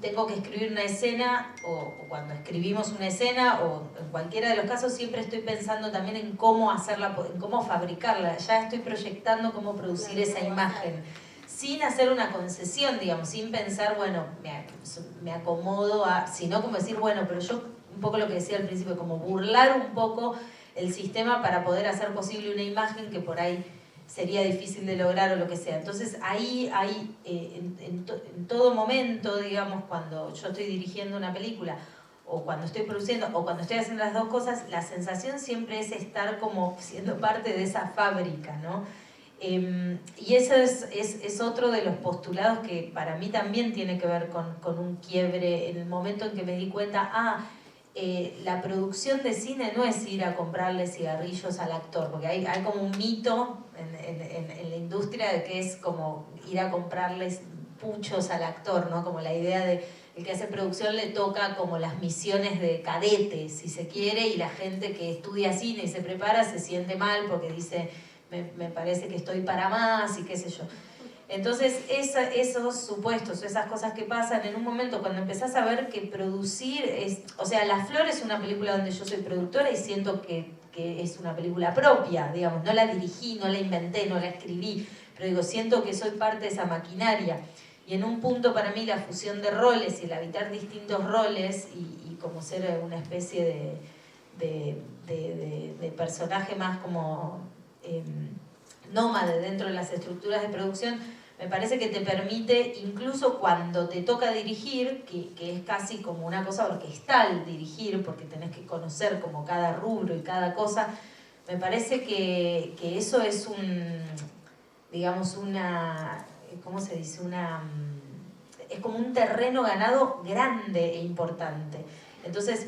tengo que escribir una escena o cuando escribimos una escena o en cualquiera de los casos siempre estoy pensando también en cómo hacerla, en cómo fabricarla, ya estoy proyectando cómo producir esa imagen sin hacer una concesión, digamos, sin pensar, bueno, me acomodo a, sino como decir, bueno, pero yo, un poco lo que decía al principio, como burlar un poco el sistema para poder hacer posible una imagen que por ahí sería difícil de lograr o lo que sea. Entonces ahí en todo momento, digamos, cuando yo estoy dirigiendo una película o cuando estoy produciendo o cuando estoy haciendo las dos cosas, la sensación siempre es estar como siendo parte de esa fábrica, ¿no? Y eso es otro de los postulados que para mí también tiene que ver con un quiebre en el momento en que me di cuenta, la producción de cine no es ir a comprarle cigarrillos al actor, porque hay como un mito en la industria de que es como ir a comprarles puchos al actor, ¿no? Como la idea de el que hace producción le toca como las misiones de cadete, si se quiere, y la gente que estudia cine y se prepara se siente mal porque dice, me parece que estoy para más y qué sé yo. Entonces, esos supuestos, esas cosas que pasan en un momento cuando empezás a ver que producir es... O sea, La Flor es una película donde yo soy productora y siento que es una película propia, digamos. No la dirigí, no la inventé, no la escribí, pero digo, siento que soy parte de esa maquinaria. Y en un punto para mí la fusión de roles y el habitar distintos roles y como ser una especie de personaje más como nómade dentro de las estructuras de producción, me parece que te permite, incluso cuando te toca dirigir, que es casi como una cosa orquestal dirigir, porque tenés que conocer como cada rubro y cada cosa, me parece que eso es digamos, ¿cómo se dice? Es como un terreno ganado grande e importante. Entonces,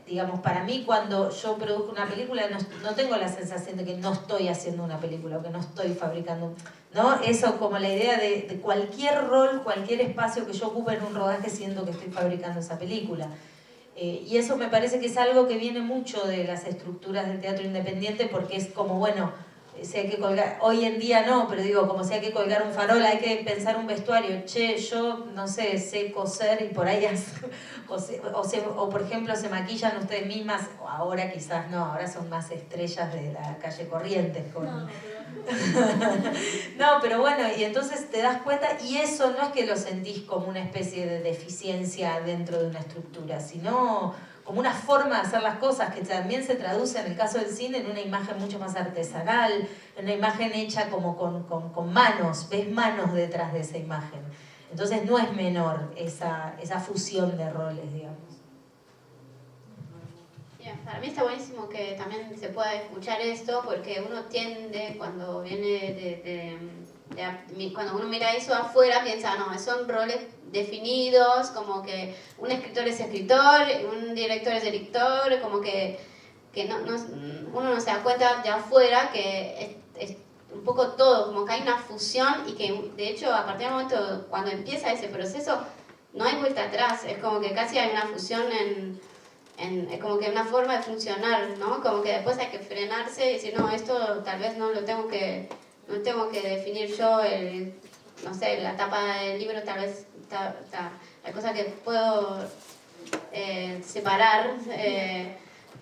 digamos, para mí cuando yo produzco una película no tengo la sensación de que no estoy haciendo una película o que no estoy fabricando, ¿no? Eso como la idea de cualquier rol, cualquier espacio que yo ocupe en un rodaje, siento que estoy fabricando esa película. Y eso me parece que es algo que viene mucho de las estructuras del teatro independiente, porque es como, bueno, si hay que colgar, hoy en día no, pero digo, como si hay que colgar un farol, hay que pensar un vestuario, che, yo no sé, sé coser y por ahí o por ejemplo se maquillan ustedes mismas, o ahora quizás no, ahora son más estrellas de la calle Corrientes no, pero bueno, y entonces te das cuenta, y eso no es que lo sentís como una especie de deficiencia dentro de una estructura, sino como una forma de hacer las cosas que también se traduce en el caso del cine en una imagen mucho más artesanal, en una imagen hecha como con manos, ves manos detrás de esa imagen. Entonces no es menor esa fusión de roles, digamos. Bien, para mí está buenísimo que también se pueda escuchar esto, porque uno tiende, cuando viene cuando uno mira eso afuera piensa, no, son roles definidos, como que un escritor es escritor, un director es director, como que uno no se da cuenta de afuera que es un poco todo, como que hay una fusión y que de hecho a partir del momento cuando empieza ese proceso no hay vuelta atrás, es como que casi hay una fusión es como que una forma de funcionar, ¿no? Como que después hay que frenarse y decir, no, esto tal vez no tengo que definir yo, no sé, la tapa del libro tal vez hay cosas que puedo separar,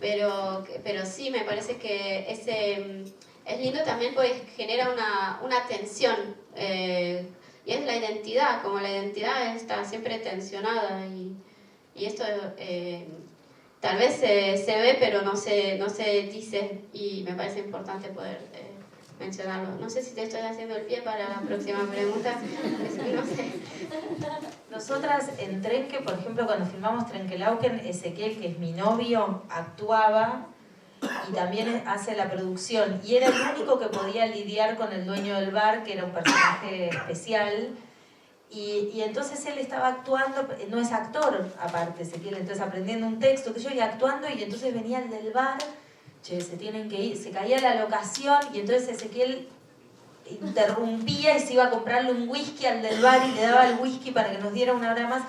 pero sí me parece que es lindo también porque genera una tensión, y es la identidad, como la identidad está siempre tensionada y esto tal vez se ve pero no se dice y me parece importante poder mencionarlo. No sé si te estoy haciendo el pie para la próxima pregunta, no sé. Nosotras en Trenque, por ejemplo, cuando filmamos Trenkelauken, Ezequiel, que es mi novio, actuaba y también hace la producción. Y era el único que podía lidiar con el dueño del bar, que era un personaje especial. Y entonces él estaba actuando, no es actor aparte, Ezequiel, entonces aprendiendo un texto que yo iba actuando y entonces venía el del bar, che, se tienen que ir, se caía la locación y entonces Ezequiel interrumpía y se iba a comprarle un whisky al del bar y le daba el whisky para que nos diera una hora más.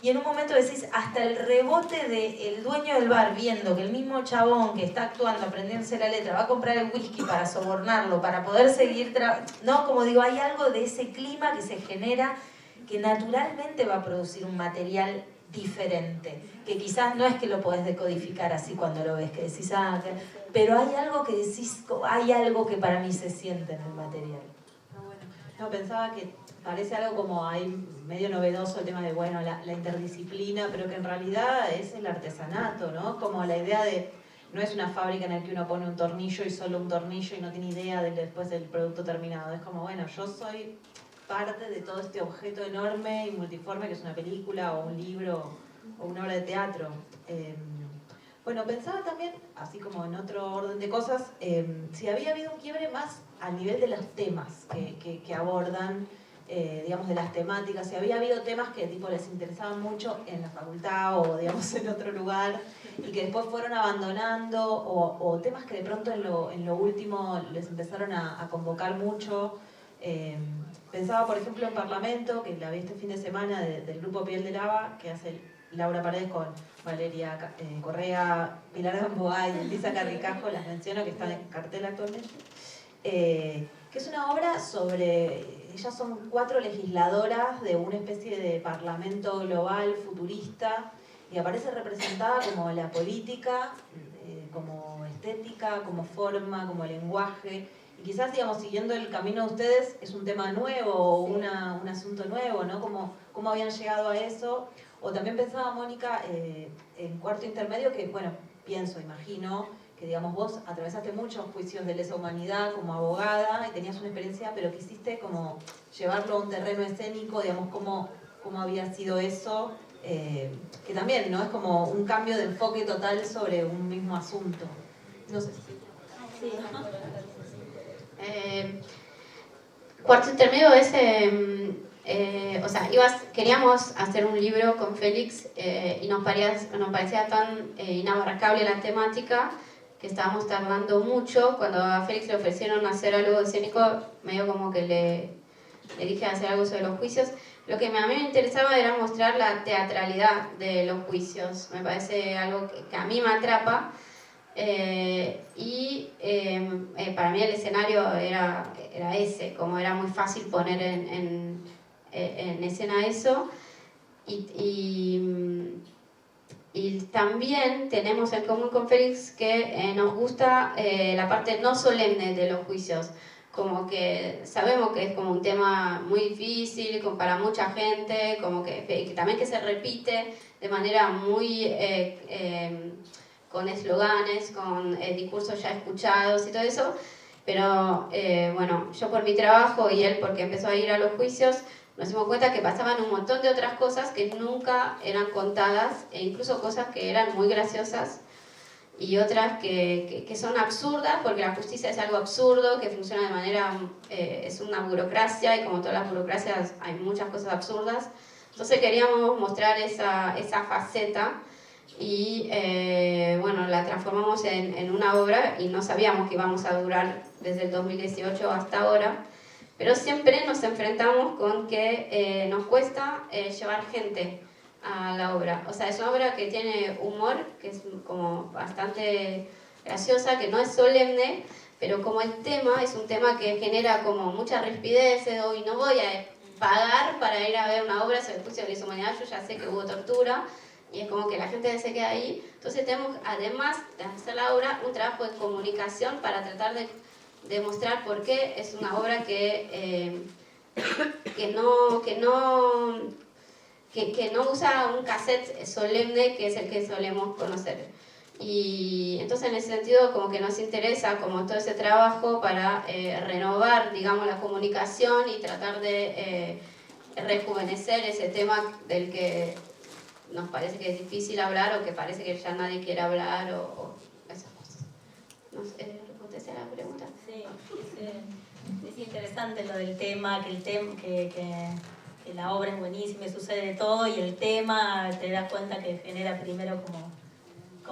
Y en un momento decís, hasta el rebote del dueño del bar viendo que el mismo chabón que está actuando, aprendiéndose la letra, va a comprar el whisky para sobornarlo, para poder seguir no, como digo, hay algo de ese clima que se genera que naturalmente va a producir un material diferente, que quizás no es que lo podés decodificar así cuando lo ves, que decís, pero hay algo que decís, hay algo que para mí se siente en el material. No, pensaba que parece algo como ahí medio novedoso el tema de, bueno, la interdisciplina, pero que en realidad es el artesanato, ¿no? Como la idea de, no es una fábrica en la que uno pone un tornillo y solo un tornillo y no tiene idea después del producto terminado. Es como, bueno, yo soy parte de todo este objeto enorme y multiforme que es una película o un libro o una obra de teatro. Bueno, pensaba también, así como en otro orden de cosas, si había habido un quiebre más a nivel de los temas que abordan, digamos, de las temáticas, si había habido temas que tipo les interesaban mucho en la facultad o, digamos, en otro lugar y que después fueron abandonando o temas que de pronto en lo último les empezaron a convocar mucho. Pensaba, por ejemplo, en Parlamento, que la vi este fin de semana del grupo Piel de Lava, que hace Laura Paredes con Valeria Correa, Pilar Gamboa y Elisa Carricajo, las menciono, que están en cartel actualmente, que es una obra sobre, ellas son 4 legisladoras de una especie de parlamento global futurista, y aparece representada como la política, como estética, como forma, como lenguaje. Y quizás, digamos, siguiendo el camino de ustedes, es un tema nuevo o un asunto nuevo, ¿no? ¿Cómo habían llegado a eso? O también pensaba, Mónica, en cuarto intermedio, que, bueno, imagino, que, digamos, vos atravesaste muchos juicios de lesa humanidad como abogada y tenías una experiencia, pero quisiste como llevarlo a un terreno escénico, digamos, cómo había sido eso, que también, ¿no? Es como un cambio de enfoque total sobre un mismo asunto. No sé si... Sí. Cuarto intermedio es, o sea, queríamos hacer un libro con Félix y nos parecía tan inabarcable la temática que estábamos tardando mucho. Cuando a Félix le ofrecieron hacer algo escénico, medio como que le dije hacer algo sobre los juicios. Lo que a mí me interesaba era mostrar la teatralidad de los juicios. Me parece algo que a mí me atrapa. Para mí el escenario era ese, como era muy fácil poner en escena eso. Y también tenemos en común con Félix que nos gusta la parte no solemne de los juicios, como que sabemos que es como un tema muy difícil para mucha gente, como que también que se repite de manera muy con eslóganes, con discursos ya escuchados y todo eso, pero bueno, yo por mi trabajo y él porque empezó a ir a los juicios, nos dimos cuenta que pasaban un montón de otras cosas que nunca eran contadas, e incluso cosas que eran muy graciosas, y otras que son absurdas, porque la justicia es algo absurdo, que funciona de manera, es una burocracia, y como todas las burocracias hay muchas cosas absurdas. Entonces queríamos mostrar esa faceta y bueno, la transformamos en una obra y no sabíamos que íbamos a durar desde el 2018 hasta ahora, pero siempre nos enfrentamos con que nos cuesta llevar gente a la obra. O sea, es una obra que tiene humor, que es como bastante graciosa, que no es solemne, pero como el tema es un tema que genera como mucha rispidez, y no voy a pagar para ir a ver una obra sobre el juicio de lesa humanidad, yo ya sé que hubo tortura, y es como que la gente se queda ahí. Entonces tenemos, además de hacer la obra, un trabajo de comunicación para tratar de demostrar por qué es una obra que no usa un cassette solemne, que es el que solemos conocer. Y entonces en ese sentido como que nos interesa como todo ese trabajo para renovar, digamos, la comunicación y tratar de rejuvenecer ese tema del que nos parece que es difícil hablar, o que parece que ya nadie quiere hablar, o esas cosas. No sé, ¿contesté la pregunta? Sí, es interesante lo del tema, que la obra es buenísima y sucede de todo, y el tema te das cuenta que genera primero como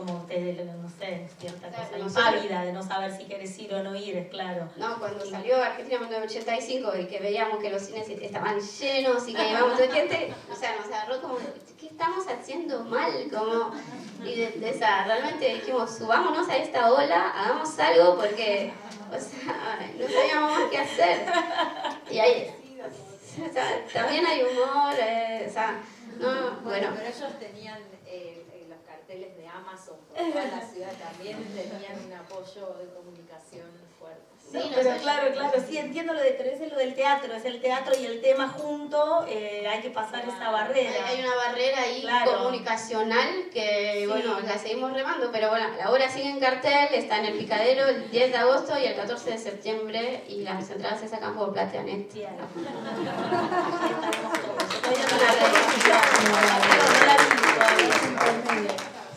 no sé, cierta cosa impávida de no saber si quieres ir o no ir, es claro. No, cuando salió Argentina en 1985 y que veíamos que los cines estaban llenos y que íbamos de gente, o sea, nos agarró como, ¿qué estamos haciendo mal? Como, y de esa, realmente dijimos, subámonos a esta ola, hagamos algo, porque, o sea, no sabíamos más qué hacer. Y ahí, o sea, también hay humor, o sea, no, bueno. Pero ellos tenían los carteles de Amazon por toda la ciudad, también tenían un apoyo de comunicación fuerte. Sí, no, pero claro, sí, entiendo pero es lo del teatro, es el teatro y el tema junto, hay que pasar esa barrera. Hay una barrera ahí, claro, comunicacional, que sí, bueno, la seguimos remando, pero bueno, la obra sigue en cartel, está en el Picadero el 10 de agosto y el 14 de septiembre, y las entradas se sacan por Plateanet. Sí,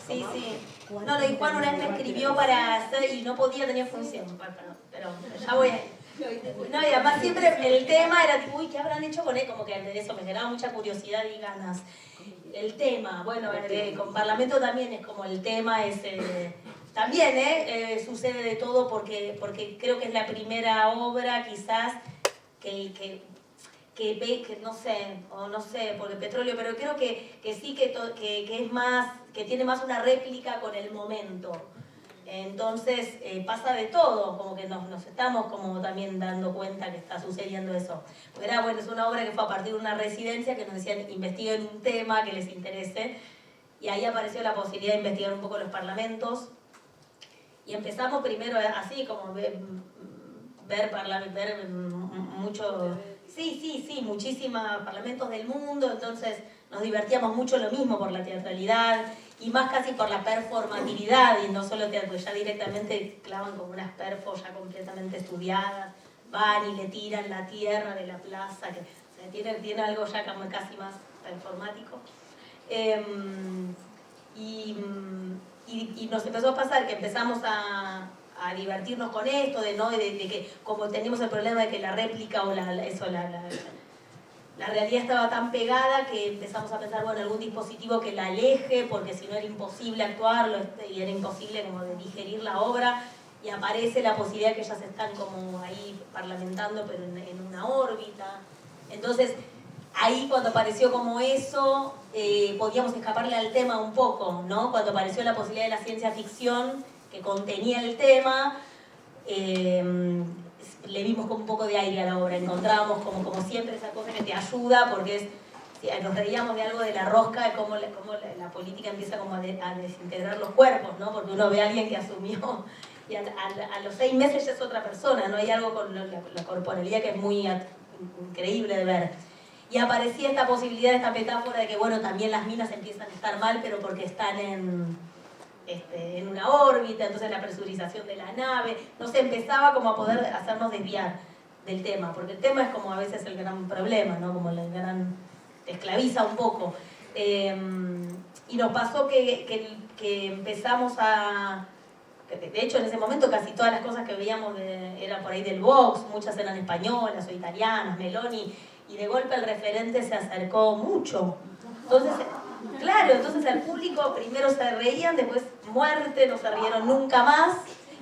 sí, sí. No, y Juan una vez me escribió para hacer y no podía, tenía función, pero ya voy a... No, y además siempre el tema era tipo, uy, ¿qué habrán hecho con él? Como que de eso me generaba mucha curiosidad y ganas. El tema, bueno, con Parlamento también es como el tema es... también sucede de todo porque creo que es la primera obra quizás que no sé, porque petróleo, pero creo que sí que es más, que tiene más una réplica con el momento. Entonces pasa de todo, como que nos estamos como también dando cuenta que está sucediendo eso. Porque es una obra que fue a partir de una residencia que nos decían investiguen un tema que les interese, y ahí apareció la posibilidad de investigar un poco los parlamentos, y empezamos primero así como ver mucho... Sí, muchísimos parlamentos del mundo, entonces nos divertíamos mucho lo mismo por la teatralidad y más casi por la performatividad, y no solo teatro, ya directamente clavan como unas perfos ya completamente estudiadas, van y le tiran la tierra de la plaza, que o sea, tiene algo ya como casi más performático. Y nos empezó a pasar que empezamos a divertirnos con esto, de que como teníamos el problema de que la réplica o la realidad estaba tan pegada que empezamos a pensar, bueno, algún dispositivo que la aleje, porque si no era imposible actuarlo y era imposible como de digerir la obra, y aparece la posibilidad que ellas están como ahí parlamentando, pero en una órbita. Entonces, ahí cuando apareció como eso, podíamos escaparle al tema un poco, ¿no? Cuando apareció la posibilidad de la ciencia ficción, que contenía el tema, le vimos como un poco de aire a la obra, encontrábamos como siempre esa cosa que te ayuda, porque nos reíamos de algo de la rosca, de cómo la política empieza como a desintegrar los cuerpos, ¿no? Porque uno ve a alguien que asumió y a los 6 meses ya es otra persona, ¿no? Hay algo con la corporalidad que es muy increíble de ver. Y aparecía esta posibilidad, esta metáfora de que, bueno, también las minas empiezan a estar mal, pero porque están en una órbita, entonces la presurización de la nave, no sé, empezaba como a poder hacernos desviar del tema, porque el tema es como a veces el gran problema, ¿no? Como te esclaviza un poco. Y nos pasó que empezamos a de hecho en ese momento casi todas las cosas que veíamos eran por ahí del Vox, muchas eran españolas o italianas, Meloni, y de golpe el referente se acercó mucho. Entonces, claro, entonces al público primero se reían, después muerte, no se rieron nunca más,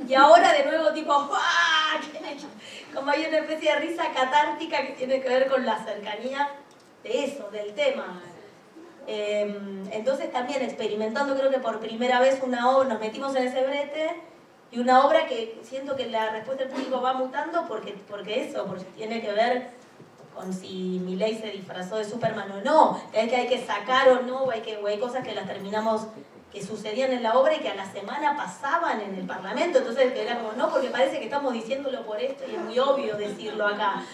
y ahora de nuevo tipo, ¡ah! Como hay una especie de risa catártica que tiene que ver con la cercanía de eso, del tema. Entonces también experimentando, creo que por primera vez una obra, nos metimos en ese brete, y una obra que siento que la respuesta del público va mutando porque tiene que ver con si Milei se disfrazó de Superman o no, es que hay que sacar o no, o hay cosas que las terminamos, que sucedían en la obra y que a la semana pasaban en el Parlamento, entonces era como, no, porque parece que estamos diciéndolo por esto y es muy obvio decirlo acá.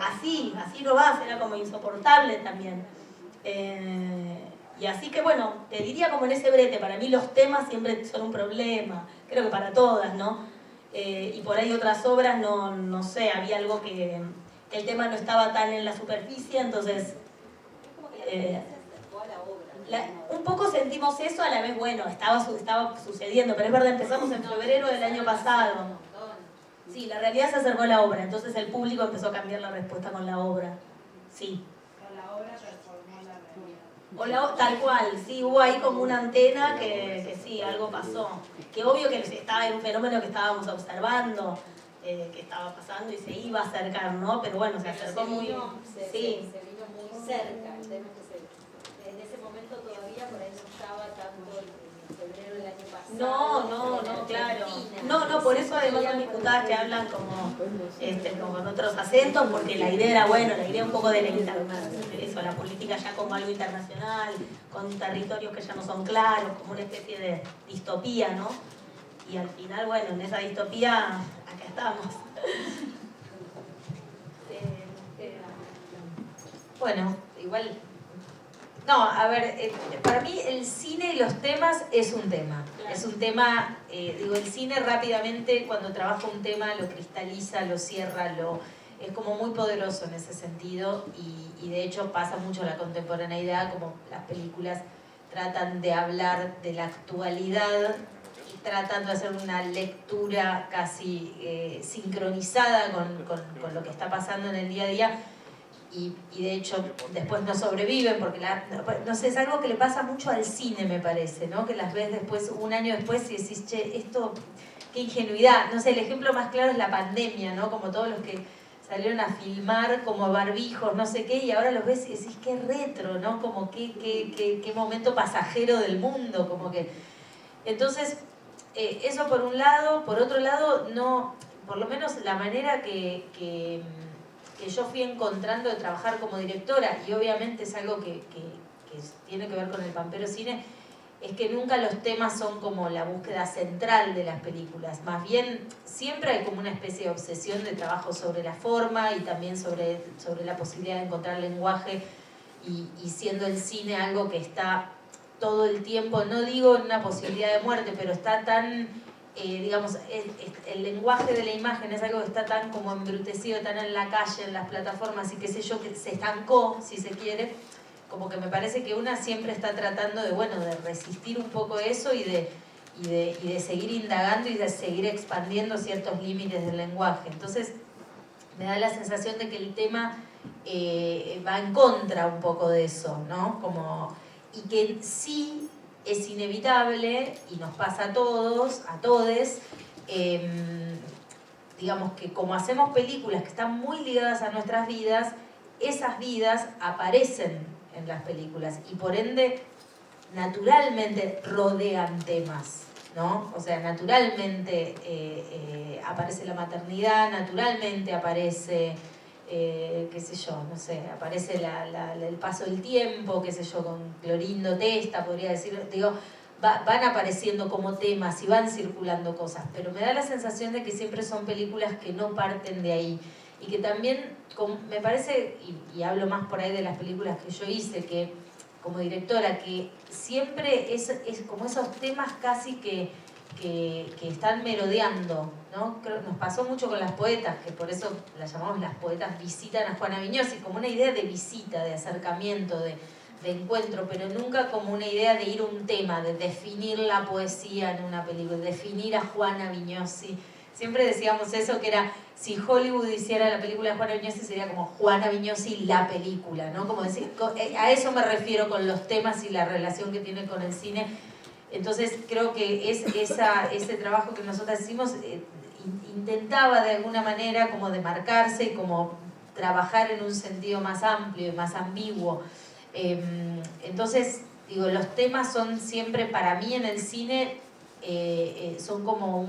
Así no va, era como insoportable también. Y así que bueno, te diría como en ese brete, para mí los temas siempre son un problema, creo que para todas, ¿no? Y por ahí otras obras, no sé, había algo que el tema no estaba tan en la superficie, entonces un poco sentimos eso, a la vez, bueno, estaba sucediendo, pero es verdad, empezamos en febrero del año pasado. Sí, la realidad se acercó a la obra, entonces el público empezó a cambiar la respuesta con la obra. Sí. La obra transformó la realidad. Tal cual, sí, hubo ahí como una antena que sí, algo pasó. Que obvio que estaba en un fenómeno que estábamos observando, que estaba pasando y se iba a acercar, ¿no? Pero bueno, se acercó muy... Se vino muy cerca, el tema es que en ese momento todavía por ahí no estaba tanto en febrero del año pasado. No, claro. No, por eso además son diputadas que hablan como con otros acentos, porque la idea era, bueno, la idea un poco de la política ya como algo internacional, con territorios que ya no son claros, como una especie de distopía, ¿no? Y al final, bueno, en esa distopía, acá estamos. Bueno, igual... No, a ver, para mí el cine y los temas es un tema. Claro. Es un tema, el cine rápidamente cuando trabaja un tema lo cristaliza, lo cierra, es como muy poderoso en ese sentido y de hecho pasa mucho la contemporaneidad, como las películas tratan de hablar de la actualidad y tratan de hacer una lectura casi sincronizada con lo que está pasando en el día a día. Y de hecho después no sobreviven porque no sé, es algo que le pasa mucho al cine, me parece, ¿no? Que las ves después, un año después, y decís, che, esto, qué ingenuidad. No sé, el ejemplo más claro es la pandemia, ¿no? Como todos los que salieron a filmar como barbijos, no sé qué, y ahora los ves y decís, qué retro, ¿no? Como qué momento pasajero del mundo, como que... Entonces, eso por un lado. Por otro lado, no, por lo menos la manera que yo fui encontrando de trabajar como directora, y obviamente es algo que tiene que ver con el Pampero Cine, es que nunca los temas son como la búsqueda central de las películas, más bien siempre hay como una especie de obsesión de trabajo sobre la forma y también sobre la posibilidad de encontrar lenguaje, y siendo el cine algo que está todo el tiempo, no digo en una posibilidad de muerte, pero está tan... digamos, el lenguaje de la imagen es algo que está tan como embrutecido, tan en la calle, en las plataformas y qué sé yo, que se estancó, si se quiere, como que me parece que una siempre está tratando de resistir un poco eso y de seguir indagando y de seguir expandiendo ciertos límites del lenguaje. Entonces me da la sensación de que el tema va en contra un poco de eso, ¿no? Y que sí es inevitable, y nos pasa a todos, a todes, digamos que como hacemos películas que están muy ligadas a nuestras vidas, esas vidas aparecen en las películas y por ende naturalmente rodean temas, ¿no? O sea, naturalmente aparece la maternidad, naturalmente aparece... qué sé yo, no sé, aparece el paso del tiempo, qué sé yo, con Clorindo Testa, podría decir, digo, van apareciendo como temas y van circulando cosas, pero me da la sensación de que siempre son películas que no parten de ahí, y que también, me parece, y hablo más por ahí de las películas que yo hice, que como directora, que siempre es como esos temas casi que están merodeando, ¿no? Nos pasó mucho con las poetas, que por eso las llamamos las poetas visitan a Juana Viñosi, como una idea de visita, de acercamiento, de encuentro, pero nunca como una idea de ir a un tema, de definir la poesía en una película, definir a Juana Viñosi. Siempre decíamos eso, que era, si Hollywood hiciera la película de Juana Viñosi, sería como Juana Viñosi la película, ¿no? Como decir, a eso me refiero con los temas y la relación que tiene con el cine. Entonces creo que ese trabajo que nosotros hicimos intentaba de alguna manera como demarcarse y como trabajar en un sentido más amplio y más ambiguo. Entonces, digo, los temas son siempre, para mí en el cine, son como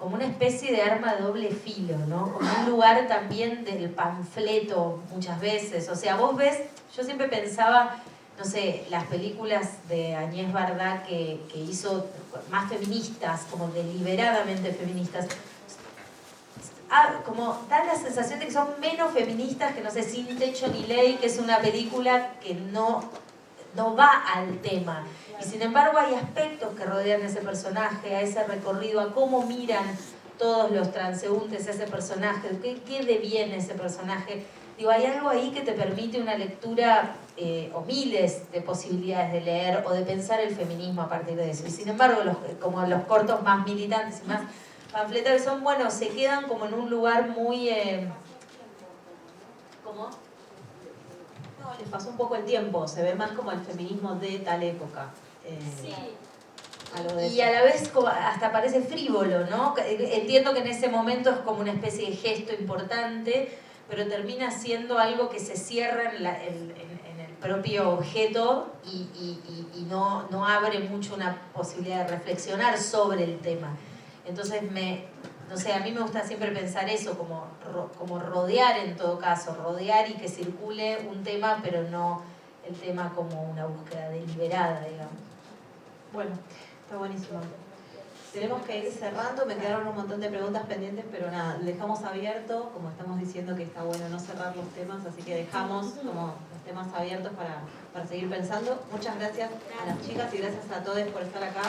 una especie de arma de doble filo, ¿no? Como un lugar también del panfleto muchas veces. O sea, vos ves, yo siempre pensaba, no sé, las películas de Agnès Varda que hizo más feministas, como deliberadamente feministas, como da la sensación de que son menos feministas que, no sé, Sin Techo ni Ley, que es una película que no va al tema. Y sin embargo hay aspectos que rodean a ese personaje, a ese recorrido, a cómo miran todos los transeúntes a ese personaje, qué deviene ese personaje. Digo, hay algo ahí que te permite una lectura o miles de posibilidades de leer o de pensar el feminismo a partir de eso. Y sin embargo, como los cortos más militantes y más panfletarios son, bueno, se quedan como en un lugar muy... ¿Cómo? No, les pasó un poco el tiempo, se ve más como el feminismo de tal época. Sí. Y a la vez como hasta parece frívolo, ¿no? Entiendo que en ese momento es como una especie de gesto importante, pero termina siendo algo que se cierra en el propio objeto y no abre mucho una posibilidad de reflexionar sobre el tema. Entonces, no sé, a mí me gusta siempre pensar eso, como rodear en todo caso, rodear y que circule un tema, pero no el tema como una búsqueda deliberada, digamos. Bueno, está buenísimo. Tenemos que ir cerrando, me quedaron un montón de preguntas pendientes, pero nada, dejamos abierto, como estamos diciendo que está bueno no cerrar los temas, así que dejamos como los temas abiertos para seguir pensando. Muchas gracias a las chicas y gracias a todos por estar acá.